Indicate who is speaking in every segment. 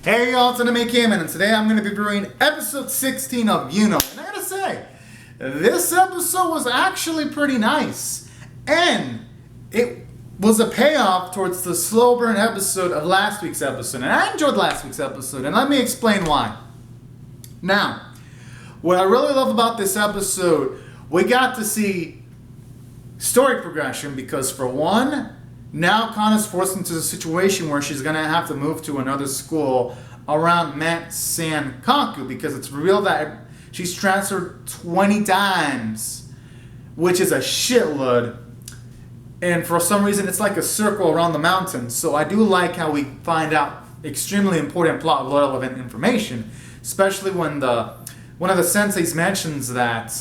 Speaker 1: Hey y'all, it's Anime Cameron, and today I'm going to be reviewing episode 16 of Utau. And I gotta say, this episode was actually pretty nice. And it was a payoff towards the slow burn episode of last week's episode. And I enjoyed last week's episode, and let me explain why. Now, what I really love about this episode, we got to see story progression because for one, now Kana's forced into a situation where she's going to have to move to another school around Mount Sankaku because it's revealed that she's transferred 20 times, which is a shitload. And for some reason, it's like a circle around the mountain. So I do like how we find out extremely important plot relevant information, especially when one of the senseis mentions that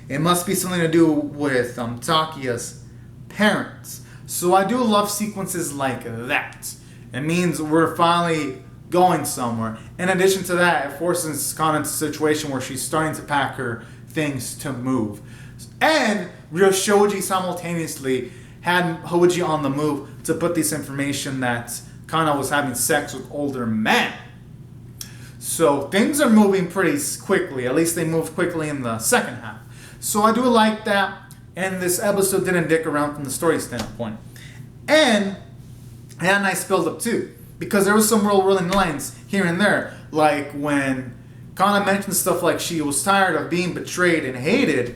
Speaker 1: it must be something to do with Takiya's parents. So I do love sequences like that. It means we're finally going somewhere. In addition to that, it forces Kana into a situation where she's starting to pack her things to move. And Shoujo simultaneously had Hoji on the move to put this information that Kana was having sex with older men. So things are moving pretty quickly. At least they moved quickly in the second half. So I do like that. And this episode didn't dick around from the story standpoint. And it had a nice build up too. Because there was some real lines here and there. Like when Kana mentioned stuff like she was tired of being betrayed and hated.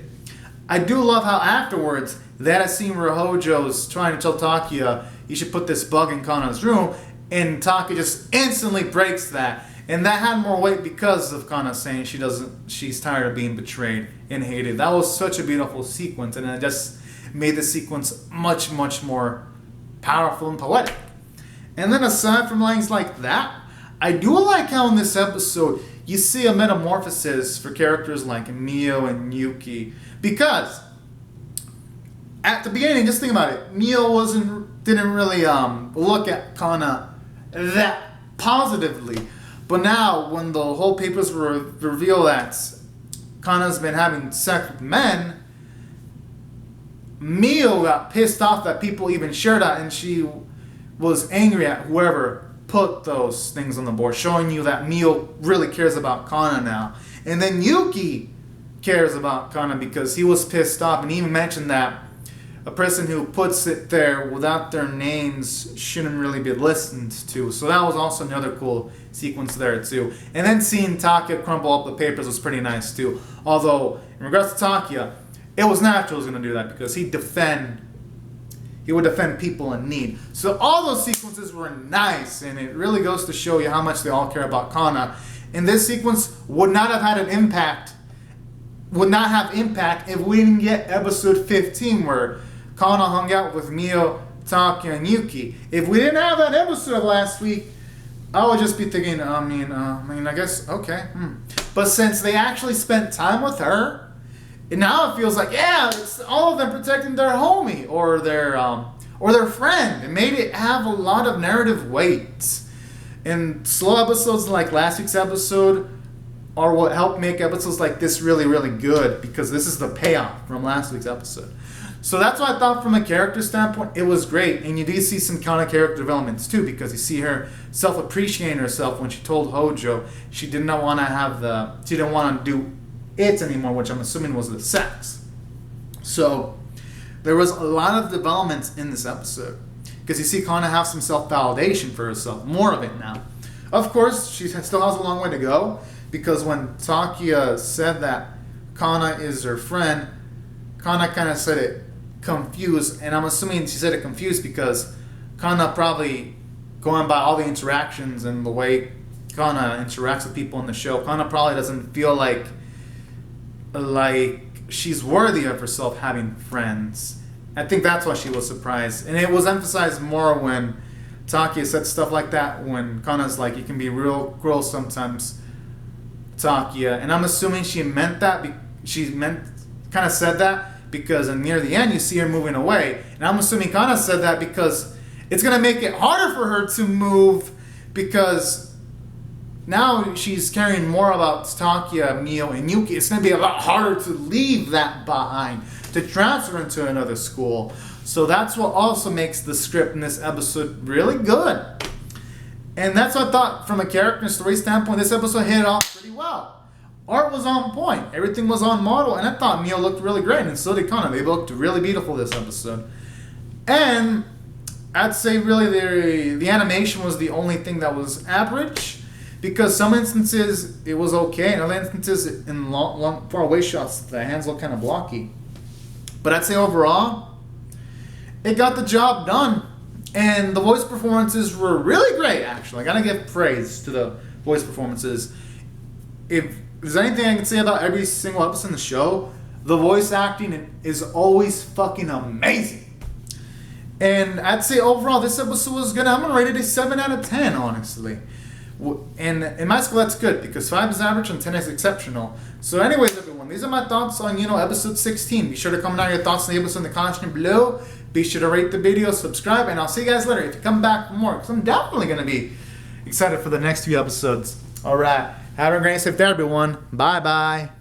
Speaker 1: I do love how afterwards they had a scene where Hojo's trying to tell Takiya you should put this bug in Kana's room. And Takiya just instantly breaks that. And that had more weight because of Kana saying she's tired of being betrayed and hated. That was such a beautiful sequence, and it just made the sequence much, much more powerful and poetic. And then aside from lines like that, I do like how in this episode you see a metamorphosis for characters like Mio and Yuki. Because at the beginning, just think about it, Mio didn't really look at Kana that positively. But now, when the whole papers reveal that Kana's been having sex with men, Mio got pissed off that people even shared that, and she was angry at whoever put those things on the board, showing you that Mio really cares about Kana now. And then Yuki cares about Kana because he was pissed off, and he even mentioned that a person who puts it there without their names shouldn't really be listened to. So that was also another cool sequence there too. And then seeing Takiya crumple up the papers was pretty nice too. Although, in regards to Takiya, it was natural he was going to do that because he would defend people in need. So all those sequences were nice, and it really goes to show you how much they all care about Kana. And this sequence would not have impact if we didn't get episode 15 where Kana hung out with Mio, Takiya, and Yuki. If we didn't have that episode of last week, I would just be thinking, I guess, okay. But since they actually spent time with her, and now it feels like, yeah, it's all of them protecting their homie or their friend. It made it have a lot of narrative weight. And slow episodes like last week's episode are what helped make episodes like this really, really good, because this is the payoff from last week's episode. So that's what I thought from a character standpoint. It was great. And you do see some kind of character developments too, because you see her self-appreciating herself when she told Hojo she didn't want to do it anymore, which I'm assuming was the sex. So there was a lot of developments in this episode, because you see Kana have some self-validation for herself, more of it now. Of course, she still has a long way to go, because when Takiya said that Kana is her friend, Kana kind of said it confused, and I'm assuming she said it confused because Kana probably, going by all the interactions and the way Kana interacts with people in the show, Kana probably doesn't feel like she's worthy of herself having friends. I think that's why she was surprised. And it was emphasized more when Takiya said stuff like that, when Kana's like, you can be real gross sometimes, Takiya. And I'm assuming she meant that, kind of said that because near the end you see her moving away. And I'm assuming Kana said that because it's going to make it harder for her to move, because now she's caring more about Takiya, Mio, and Yuki. It's going to be a lot harder to leave that behind, to transfer into another school. So that's what also makes the script in this episode really good. And that's what I thought from a character and story standpoint. This episode hit it off pretty well. Art was on point. Everything was on model. And I thought Mio looked really great. And so did Kana. They looked really beautiful this episode. And I'd say really the animation was the only thing that was average. Because some instances it was okay. In other instances, in long far away shots, the hands look kind of blocky. But I'd say overall, it got the job done. And the voice performances were really great, actually. I gotta give praise to the voice performances. If there's anything I can say about every single episode in the show, the voice acting is always fucking amazing. And I'd say overall, this episode was good. I'm gonna rate it a 7 out of 10, honestly. And in my school, that's good, because 5 is average and 10 is exceptional. So anyways, everyone, these are my thoughts on, episode 16. Be sure to comment down your thoughts on the episode in the comments below. Be sure to rate the video, subscribe, and I'll see you guys later. If you come back for more, because I'm definitely going to be excited for the next few episodes. All right. Have a great safe day, everyone. Bye-bye.